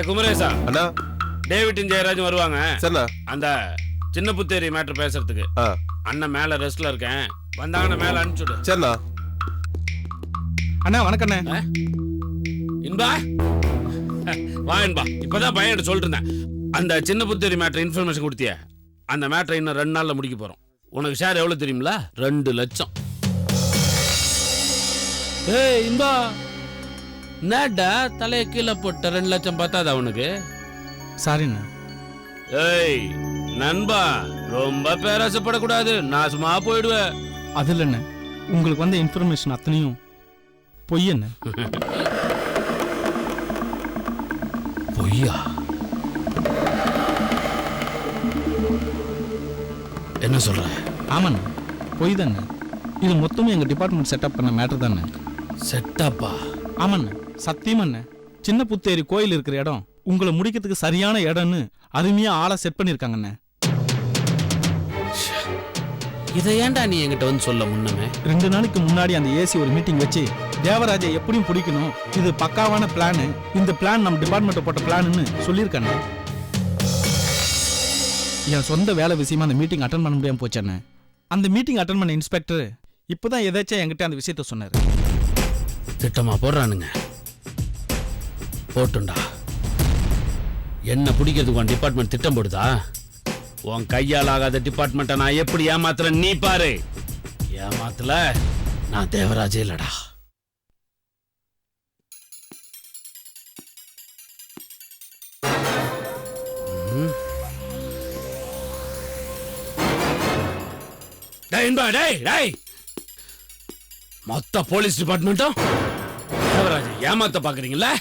குமரேசா அண்ணா, டேவிட்டும் ஜெயராஜும் வருவாங்க. சரிண்ணா. அந்த சின்ன புத்தேரி மேட்டர் பேசுறதுக்கு. அண்ணன் மேல ரெஸ்ட்ல இருக்கேன், வந்தாங்கன்னு மேல அனுப்பிச்சுடு. சரிண்ணா. அண்ணா வணக்கண்ணே. இன்பா வா இன்பா. இப்பதான் பையன் சொல்லிட்டு இருந்தேன், அந்த சின்ன புத்தேரி மேட்டர் இன்ஃபர்மேஷன் கொடுத்திய, அந்த மேட்டரை இன்னும் 2 நாள்ல முடிக்க போறோம். உனக்கு ஷேர் எவ்வளவு தெரியுமில? 2 லட்சம். ஏய் இன்பா, என்னடா தலைய கீழே போட்ட 2 லட்சம் பார்த்தாதா அவனுக்கு? சாரிண்ணா. ஏய் நண்பா, ரொம்ப பேராசப்படக்கூடாது, நாசமா போயிடுவேன். அது இல்லைண்ணே, உங்களுக்கு வந்த இன்ஃபர்மேஷன் அத்தனையும் பொய்யண்ணே. பொய்யா? என்ன சொல்ற? ஆமாண்ணே, பொய் தானே. இது மொத்தமும் எங்கள் டிபார்ட்மெண்ட் செட்டப் பண்ண மேட்டர் தானே. செட்டப்பா? ஆமாண்ணே, சத்தியமாண்ணே. சின்ன புத்தேரி கோயில் இருக்கிற இடம் உங்களை முடிக்கிறதுக்கு சரியான இடம்னு அருமையா ஆளை செட் பண்ணியிருக்காங்கண்ணே. இதை ஏன்டா நீ என்கிட்ட வந்து சொல்ல முன்னமே? 2 நாளைக்கு முன்னாடி அந்த ஏசி ஒரு மீட்டிங் வச்சு தேவராஜை எப்படியும் பிடிக்கணும், இது பக்காவான பிளானு, இந்த பிளான் நம்ம டிபார்ட்மெண்ட்டை போட்ட பிளான்னு சொல்லியிருக்காண்ணே. என் சொந்த வேலை விஷயமா அந்த மீட்டிங் அட்டன் பண்ண முடியாமல் போச்சேண்ணே. அந்த மீட்டிங் அட்டன் பண்ண இன்ஸ்பெக்டர் இப்போதான் எதாச்சும் என்கிட்ட அந்த விஷயத்த சொன்னார். திட்டமா போடுறானுங்க. போட்டுண்டா. என்ன பிடிக்கிறதுக்கு உன் டிபார்ட்மெண்ட் திட்டம் போடுதா? உன் கையால் ஆகாத டிபார்ட்மெண்ட்டை நான் எப்படி ஏமாத்துறேன் நீ பாரு. ஏமாத்தல நான் தேவராஜே இல்லடா. மொத்த போலீஸ் டிபார்ட்மெண்ட்டும் தேவராஜ ஏமாத்த பாக்குறீங்களா?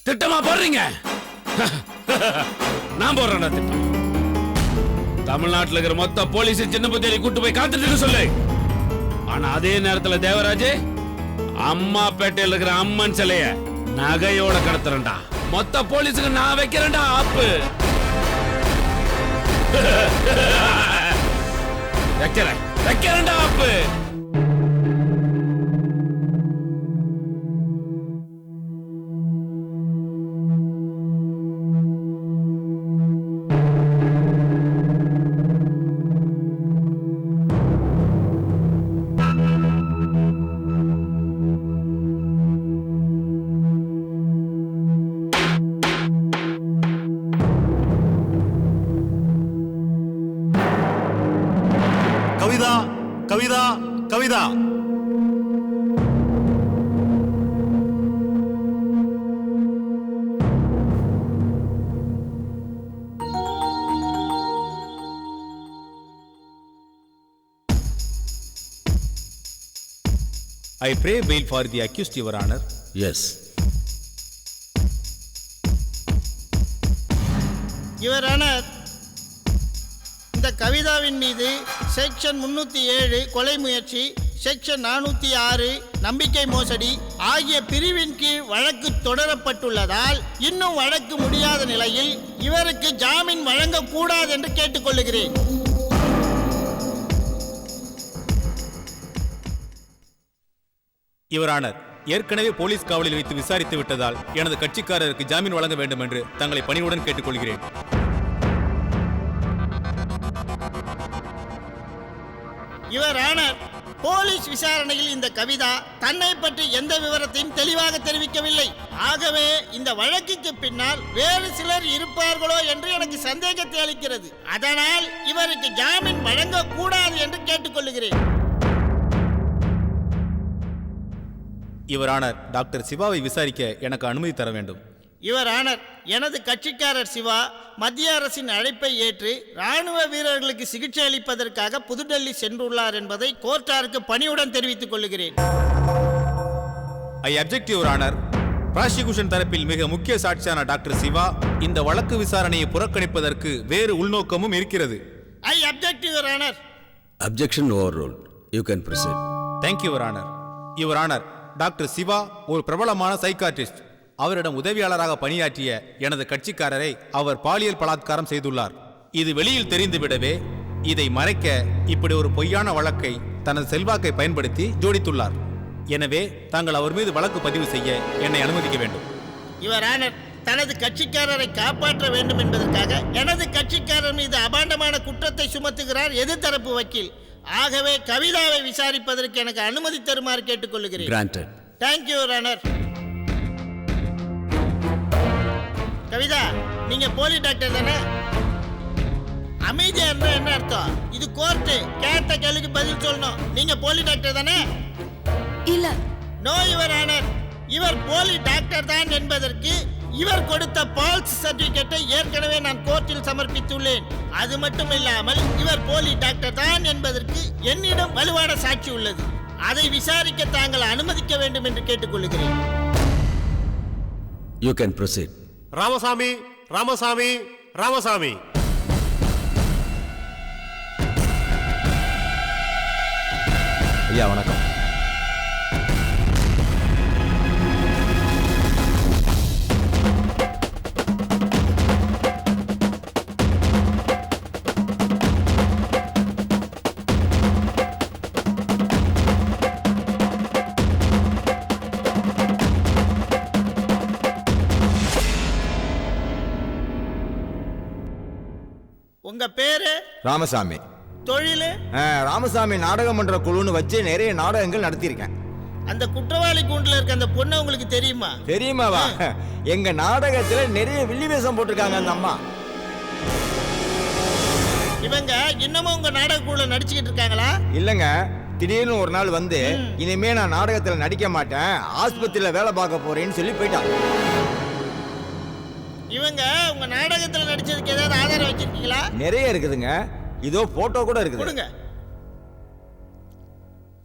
திட்டமா போடுறீங்க. நான் போடுறேன் திட்டம். தமிழ்நாட்டில் இருக்கிற மொத்த போலீஸ் சின்ன புத்தேரி கூட்டு போய் காத்துட்டு சொல்லு. ஆனா அதே நேரத்தில் தேவராஜ் அம்மாப்பேட்டையில் இருக்கிற அம்மன் சிலைய நகையோட கடத்துறேன்டா. மொத்த போலீஸுக்கு நான் வைக்கிறேன்டா ஆப்பு. வைக்கிறேன்டா ஆப்பு. Kavitha Kavitha Kavitha, I pray bail for the accused, Your Honor. Yes. Your Honor, இந்த கவிதாவின் மீது செக்ஷன் 307 கொலை முயற்சி, செக்ஷன் 406 நம்பிக்கை மோசடி ஆகிய பிரிவின் கீழ் வழக்கு தொடரப்பட்டுள்ளதால் இன்னும் வழக்கு முடியாத நிலையில் இவருக்கு ஜாமீன் வழங்கக்கூடாது என்று கேட்டுக்கொள்கிறேன். Your Honor, ஏற்கனவே போலீஸ் காவலில் வைத்து விசாரித்து விட்டதால் எனது கட்சிக்காரருக்கு ஜாமீன் வழங்க வேண்டும் என்று தங்களை பணிவுடன் கேட்டுக்கொள்கிறேன். யுவர் ஆனர், போலீஸ் விசாரணையில் இந்த கவிதா தன்னை பற்றி எந்த விவரத்தையும் தெளிவாக தெரிவிக்கவில்லை. ஆகவே இந்த வழக்குக்கு பின்னால் வேறு சிலர் இருப்பார்களோ என்று எனக்கு சந்தேகத்தை அளிக்கிறது. அதனால் இவருக்கு ஜாமீன் வழங்கக்கூடாது என்று கேட்டுக்கொள்கிறேன். யுவர் ஆனர், டாக்டர் சிவாவை விசாரிக்க எனக்கு அனுமதி தர வேண்டும். யுவர் ஆனர், எனது கட்சிக்காரர் சிவா மத்திய அரசின் அழைப்பை ஏற்று ராணுவ வீரர்களுக்கு சிகிச்சை அளிப்பதற்காக புதுடெல்லி சென்றுள்ளார் என்பதை கோர்ட்டாருக்கு பணியுடன் தெரிவித்துக் கொள்கிறேன். ஐ அப்ஜெக்ட் யுவர் ஆனர். பிராசிக்யூஷன் தரப்பில் மிக முக்கிய சாட்சியான டாக்டர் சிவா இந்த வழக்கு விசாரணையை புறக்கணிப்பதற்கு வேறு உள்நோக்கமும் இருக்கிறது. ஐ object your honour. Objection overruled. You can proceed. Thank you, Your Honor. Your Honor, doctor Siva ஒரு பிரபலமான சைக்காட்ரிஸ்ட். அவரிடம் உதவியாளராக பணியாற்றிய எனது கட்சிக்காரரை அவர் பாலியல் பலாத்காரம் செய்துள்ளார். இது வெளியில் தெரிந்துவிடவே இதை மறைக்க இப்படி ஒரு பொய்யான வழக்கை தனது செல்வாக்கை பயன்படுத்தி ஜோடித்துள்ளார். எனவே தாங்கள் அவர் மீது வழக்கு பதிவு செய்ய என்னை அனுமதிக்க வேண்டும். யுவர் ஆனர், தனது கட்சிக்காரரை காப்பாற்ற வேண்டும் என்பதற்காக எனது கட்சிக்காரர் மீது அபாண்டமான குற்றத்தை சுமத்துகிறார் எதிர்த்தரப்பு வக்கீல். ஆகவே கவிதாவை விசாரிப்பதற்கு எனக்கு அனுமதி தருமாறு கேட்டுக்கொள்கிறேன். Granted. தேங்க்யூ ரனர். கவிதா, நீங்க போலி டாக்டர் தானே? அமைதியா இருந்தா என்ன அர்த்தம்? இது கோர்ட்டு, கேட்ட கேள்விக்கு பதில் சொல்லணும். நீங்க போலி டாக்டர் தானே? இல்ல. நோ யுவர் ஆனர், இவர் போலி டாக்டர் தான் என்பதற்கு இவர் கொடுத்த பால்ஸ் சர்டிபிகேட்டை ஏற்கனவே நான் கோர்ட்டில் சமர்ப்பித்துள்ளேன். அது மட்டும் இல்லாமல் இவர் போலி டாக்டர் தான் என்பதற்கு என்னிடம் வலுவான சாட்சி உள்ளது. அதை விசாரிக்க தாங்கள் அனுமதிக்க வேண்டும் என்று கேட்டுக்கொள்கிறேன். You can proceed. Ramasamy, Ramasamy, Ramasamy. ஐயா வணக்கம். உங்க பேரு? ராமசாமி. தொழில்? ராமசாமி நாடகமன்ற குழுன்னு வச்சு நிறைய நாடகங்கள் நடத்தியிருக்கேன். அந்த குற்றவாளி கூண்டுல இருக்க அந்த பொண்ணு உங்களுக்கு தெரியுமா? தெரியுமாவா? எங்க நாடகத்துல நிறைய வில்லி வேஷம் போட்டிருக்காங்க அந்த அம்மா. இவங்க இன்னமும் உங்க நாடக குழுல நடிச்சுக்கிட்டு இருக்காங்களா? இல்லங்க, திடீர்னு ஒரு நாள் வந்து இனிமே நான் நாடகத்துல நடிக்க மாட்டேன், ஆஸ்பத்திரியில வேலை பார்க்க போறேன்னு சொல்லி போயிட்டான். இவங்க உங்க நாடகத்துல நடிச்சதுக்கு ஏதாவது ஆதாரம் வச்சிருக்கீங்களா? நிறைய இருக்குதுங்க. இதோ போட்டோ கூட இருக்குது. கொடுங்க.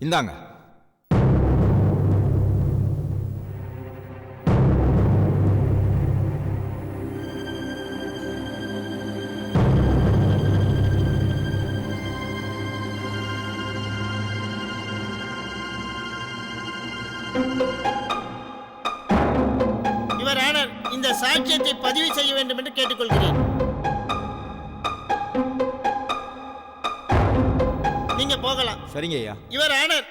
இந்தாங்க. யுவர் ஆனர், இந்த சாட்சியத்தை பதிவு செய்ய வேண்டும் என்று கேட்டுக்கொள்கிறேன். நீங்க போகலாம். சரிங்க ஐயா. யுவர் ஆனர்,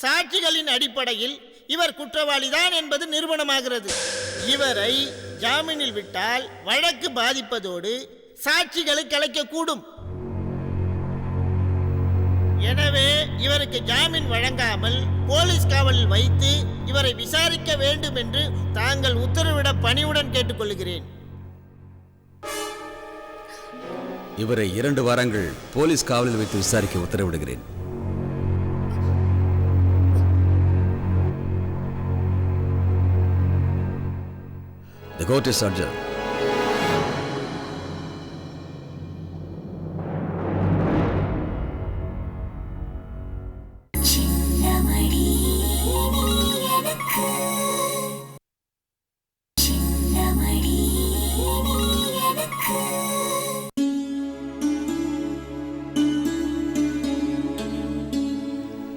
சாட்சிகளின் அடிப்படையில் இவர் குற்றவாளிதான் என்பது நிரூபணமாகிறது. இவரை ஜாமீனில் விட்டால் வழக்கு பாதிப்பதோடு சாட்சிகளை கலைக்கக்கூடும். எனவே இவருக்கு ஜாமீன் வழங்காமல் போலீஸ் காவலில் வைத்து இவரை விசாரிக்க வேண்டும் என்று தாங்கள் உத்தரவிட பணிவுடன் கேட்டுக்கொள்கிறேன். இவரை 2 வாரங்கள் போலீஸ் காவலில் வைத்து விசாரிக்க உத்தரவிடுகிறேன். The court is adjourned.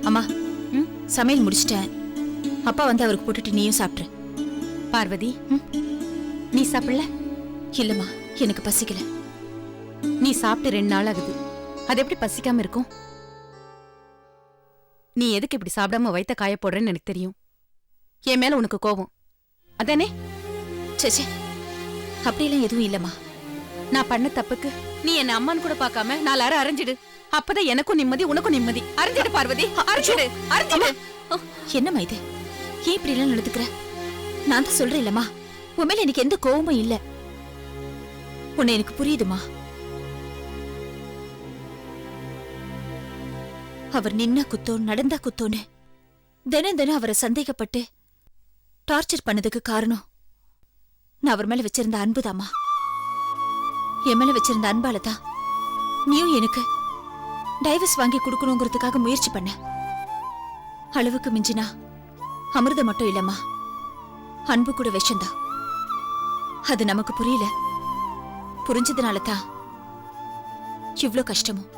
அம்மா, சமையல் முடிச்சிட்டேன். அப்பா வந்து அவருக்கு போட்டுட்டு நீயும் சாப்பிட்ரு. பார்வதி, நீ சாப்பிடல? இல்லம்மா, எனக்கு பசிக்கல. நீ சாப்பிட்டு 2 நாள் ஆகுது. அது எப்படி பசிக்காம இருக்கும்? நீ எதுக்கு இப்படி சாப்பிடாம வயித்த காய போடுறேன்னு எனக்கு தெரியும். என் மேல உனக்கு கோபம் அதானே? சேச்சே, அப்படியெல்லாம் எதுவும் இல்லம்மா. நான் பண்ண தப்புக்கு நீ என்ன அம்மான்னு கூட பார்க்காம 4 அரை அரைஞ்சிடு. அப்பதான் எனக்கும் நிம்மதி, உனக்கும் நிம்மதி. அரைஞ்சிடு பார்வதி, அரைஞ்சிடு, அரைஞ்சிடு. என்னம்மா இது? ஏன் இப்படி எல்லாம் நடந்துக்கிற? நான் தான் சொல்றேன் இல்லம்மா, உன் மேல எனக்கு எந்த கோவமும் இல்ல. உன்னை எனக்கு புரியுதுமா. அவர் நின்னா குத்தோ நடந்தா குத்தோன்னு தினம் தினம் அவரை சந்தேகப்பட்டு டார்ச்சர் பண்ணதுக்கு காரணம் நான் அவர் மேல வச்சிருந்த அன்புதாம்மா. என் மேல வச்சிருந்த அன்பாலதான் நீயும் எனக்கு டைவர்ஸ் வாங்கி கொடுக்கணுங்கிறதுக்காக முயற்சி பண்ண. அளவுக்கு மிஞ்சினா அமிர்தம் மட்டும் இல்லம்மா, அன்பு கூட விஷம்தான். அது நமக்கு புரியல. புரிஞ்சதுனால தான் இவ்ளோ கஷ்டமும்.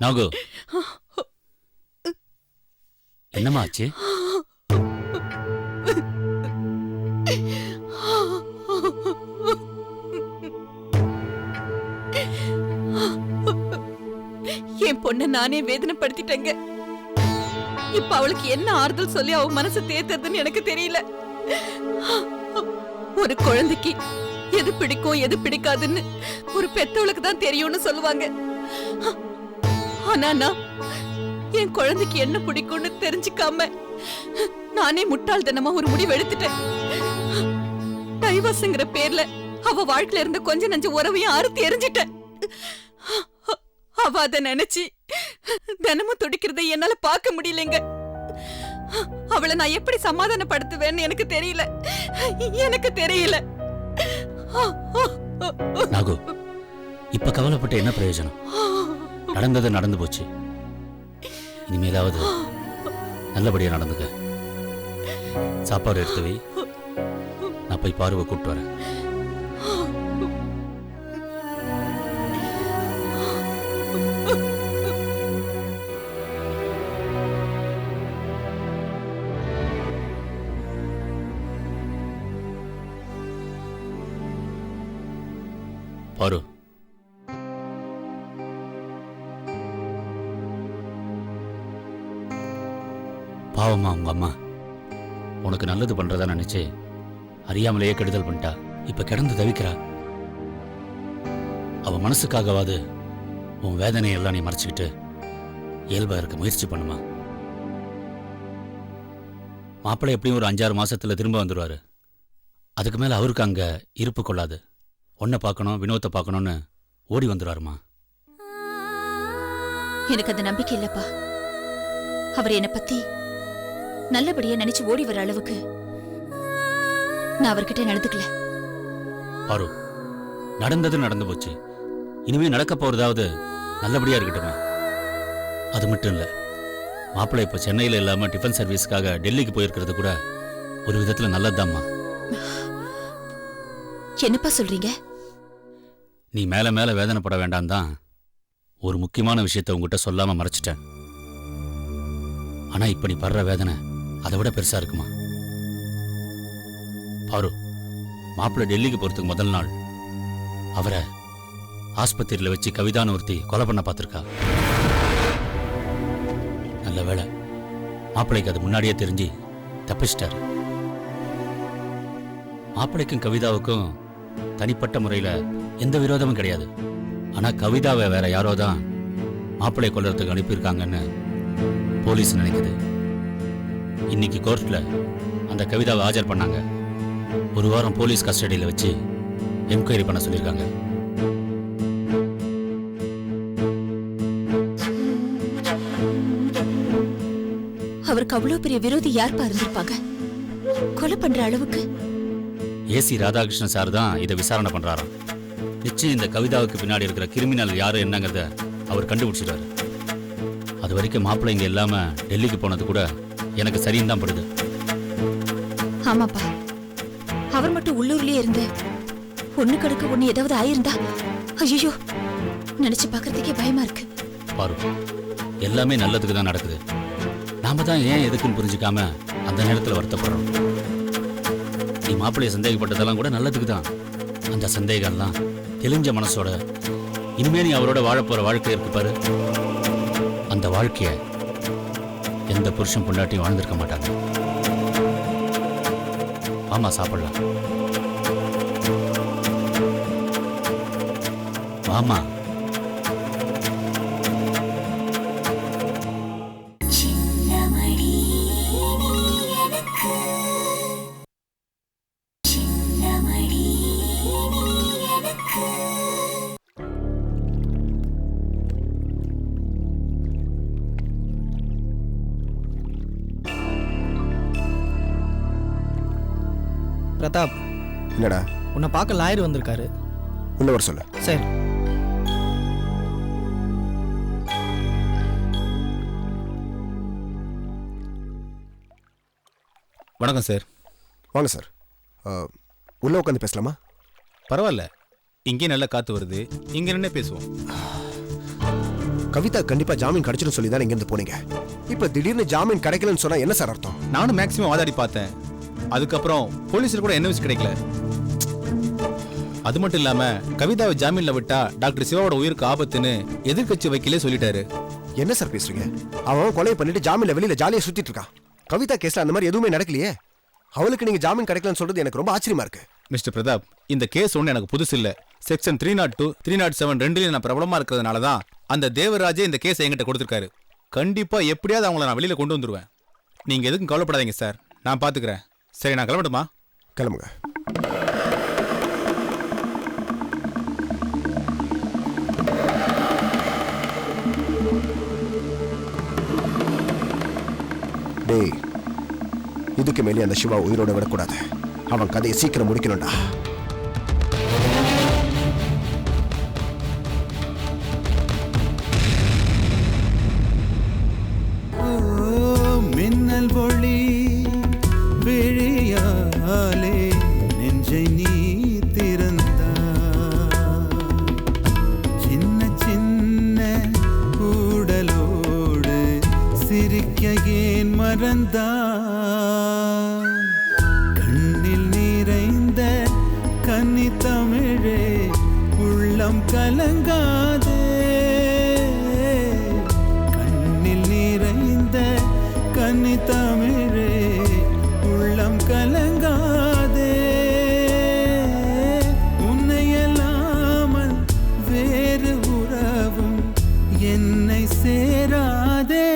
நாகு, என்னம்மா ஆச்சு? என் பொண்ண நானே வேதனைப்படுத்திட்டேங்க. இப்ப அவளுக்கு என்ன ஆறுதல் சொல்லி அவ மனசு தேத்துறதுன்னு எனக்கு தெரியல. ஒரு குழந்தைக்கு எது பிடிக்கும் எது பிடிக்காதுன்னு ஒரு பெத்தவளுக்கு தான் தெரியும்னு சொல்லுவாங்க. ஆனா நான் என் குழந்தைக்கு என்ன பிடிக்கும்னு தெரிஞ்சுக்காம நானே முட்டாள்தனமா ஒரு முடிவு எடுத்துட்டேன். டைவர்ஸ்ங்கிற பேர்ல அவ வாழ்க்கையில இருந்த கொஞ்ச நஞ்ச உறவையும் அறுத்து எரிஞ்சிட்டேன். அவ அத நினைச்சு தினமும் துடிக்கிறதை என்னால பார்க்க முடியலங்க. அவளை நான் எப்படி சமாதானப்படுத்துவேன்னு எனக்கு தெரியல. நாகு, இப்ப கவலைப்பட்டு என்ன பிரயோஜனம்? நடந்தது நடந்து போச்சு. இனிமேலாவது நல்லபடியா நடந்துக்க. சாப்பாடு எடுத்து வை, நான் போய் பார்வை கூப்பிட்டு வரேன். பாரு, பாவம்மா உங்க அம்மா உனக்கு நல்லது பண்றதா நினைச்சு அறியாமலேயே கெடுதல் பண்ணிட்டா. இப்ப கிடந்து தவிக்கிறா. அவ மனசுக்காகவாது உன் வேதனையெல்லாம் நீ மறைச்சுக்கிட்டு இயல்பா இருக்க முயற்சி பண்ணுமா. மாப்பிள்ளை எப்படியும் ஒரு 5-6 மாசத்துல திரும்ப வந்துடுவாரு. அதுக்கு மேல அவருக்கு அங்க இருப்பு கொள்ளாது. உன்னை பார்க்கணும், வினோத்தை பார்க்கணும்னு ஓடி வந்துடுவாருமா. எனக்கு அந்த நம்பிக்கை இல்லப்பா. அவர் என்னை பத்தி நல்லபடியா நினைச்சு ஓடி வர அளவுக்கு நான் அவர்கிட்ட நடந்துக்கல. பாரு, நடந்தது நடந்து போச்சு. இனிமே நடக்க போறதாவது நல்லபடியா இருக்கட்டுமே. அது மட்டும் இல்ல, மாப்பிள்ளை இப்ப சென்னையில இல்லாம டிஃபன் சர்வீஸ்க்காக டெல்லிக்கு போயிருக்கிறது கூட ஒரு விதத்துல நல்லதுதாம்மா. என்னப்பா சொல்றீங்க? நீ மேல மேல வேதனைப்பட வேண்டாம் தான் ஒரு முக்கியமான விஷயத்த உங்ககிட்ட சொல்லாம மறைச்சிட்டேன். ஆனா இப்ப நீ படுற வேதனை அதை விட பெருசா இருக்குமா. பாரு, மாப்பிள்ளை டெல்லிக்கு போறதுக்கு முதல் நாள் அவரை ஆஸ்பத்திரியில வச்சு கவிதான்னு ஒருத்தி கொலை பண்ண பார்த்திருக்கா. நல்ல வேளை மாப்பிள்ளைக்கு அது முன்னாடியே தெரிஞ்சு தப்பிச்சிட்டாரு. மாப்பிள்ளைக்கும் கவிதாவுக்கும் தனிப்பட்ட முறையில எந்த விரோதமும் கிடையாது. ஆனா கவிதாவை வேற யாரோ தான் மாப்பிள்ளை கொல்றதுக்கு அனுப்பியிருக்காங்கன்னு போலீஸ் நினைக்குது. இன்னைக்கு கோர்ட்ல அந்த கவிதாவை ஆஜர் பண்ணாங்க. 1 வாரம் போலீஸ் கஸ்டடியில வச்சு என்கொயரி பண்ண சொல்லியிருக்காங்க. அவருக்கு அவ்வளவு பெரிய விரோதி யார்ப்பா இருந்திருப்பாங்க கொலை பண்ற அளவுக்கு? ஏசி ராதாகிருஷ்ணன் சார் தான் இதை விசாரணை பண்றாராம். நிச்சயம் இந்த கவிதாவுக்கு பின்னாடி இருக்கிற கிரிமினல் யாரு என்னங்கிறத அவர் கண்டுபிடிச்சிட்டாரு. அது வரைக்கும் மாப்பிள்ளை இங்க இல்லாம டெல்லிக்கு போனது கூட எனக்கு சரின்னு தான் படுது. ஆமாப்பா, அவர் மட்டும் உள்ளூர்லயே இருந்து ஒண்ணு கடுக்க ஒண்ணு ஏதாவது ஆயிருந்தா ஐயோ நினைச்சு பாக்குறதுக்கே பயமா இருக்கு. பாரு, எல்லாமே நல்லதுக்கு தான் நடக்குது. நாம தான் ஏன் எதுக்குன்னு புரிஞ்சுக்காம அந்த நேரத்தில் வருத்தப்படுறோம். நீ மாப்பிள்ளைய சந்தேகப்பட்டதெல்லாம் கூட நல்லதுக்கு தான். அந்த சந்தேகம்லாம் தெளிஞ்ச மனசோட இனிமே நீ அவரோட வாழப்போற வாழ்க்கை இருக்கு பாரு, அந்த வாழ்க்கைய எந்த புருஷன் பொண்டாட்டியும் வாழ்ந்திருக்க மாட்டாங்க. ஆமா, சாப்பிடலாம். ஆமா. பிரதாப், என்னடா? உன்னை பார்க்க லாயர் வந்திருக்காரு. உள்ள வர சொல்லு. சரி. வணக்கம் சார். வாங்க சார். உள்ள உட்காந்து பேசலாமா? பரவாயில்ல, இங்கே நல்ல காத்து வருது, இங்க நின்று பேசுவோம். கவிதா கண்டிப்பா ஜாமீன் கிடைச்சிடும் சொல்லி தான் இங்கிருந்து போனீங்க. இப்ப திடீர்னு ஜாமீன் கிடைக்கலன்னு சொன்னா என்ன சார் அர்த்தம்? நானும் மேக்ஸிமம் வாதாடி பார்த்தேன். அதுக்கப்புறம் போலீஸில் கூட என்ன கிடைக்கல. அது மட்டும் இல்லாம கவிதாவை ஜாமீன்ல விட்டா டாக்டர் சிவாவோட உயிருக்கு ஆபத்துன்னு எதிர்கட்சி வக்கீலே சொல்லிட்டாரு. என்ன சார் பேசுறீங்க? அவன் கொலை பண்ணிட்டு ஜாமீன்ல வெளியில ஜாலியா சுத்திட்டு இருக்கான். கவிதா கேஸ்ல அந்த மாதிரி எதுவுமே நடக்கலையே. அவளுக்கு நீங்க ஜாமீன் கிடைக்கலன்னு சொல்றது எனக்கு ரொம்ப ஆச்சரியமா இருக்கு. மிஸ்டர் பிரதாப், இந்த கேஸ் ஒண்ணு எனக்கு புதுசு இல்ல. செக்ஷன் 302, 307 ரெண்டுலயும் நான் பிரபலமா இருக்கிறதுனால தான் அந்த தேவராஜே இந்த கேஸை என்கிட்ட கொடுத்துருக்காரு. கண்டிப்பா எப்படியாவது அவங்கள நான் வெளியில கொண்டு வந்துருவேன். நீங்க எதுக்கும் கவலைப்படாதீங்க சார், நான் பாத்துக்கிறேன். சரி, நான் கிளம்பட்டுமா? கிளம்புங்க. டேய், இதுக்கு மேலே அந்த சிவா உயிரோட விடக்கூடாது. அவன் கதையை சீக்கிரம் முடிக்கணும்டா. மின்னல் ஒளி விழியாலே நெஞ்சை நீ திறந்தா, சின்ன சின்ன கூடலோடு சிரிக்க ஏன் மறந்தா, கண்ணில் நிறைந்த கன்னி தமிழே உள்ளம் கலங்காதே, கண்ணில் நிறைந்த கன்னி தமிழே உள்ளம் கலங்காதே, உன்னையல்லாமல் வேறு உறவும் என்னை சேராதே,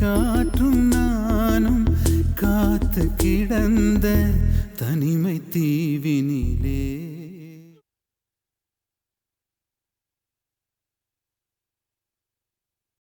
காற்றும் நானும் காத்து கிடந்த தனிமை தீவினிலே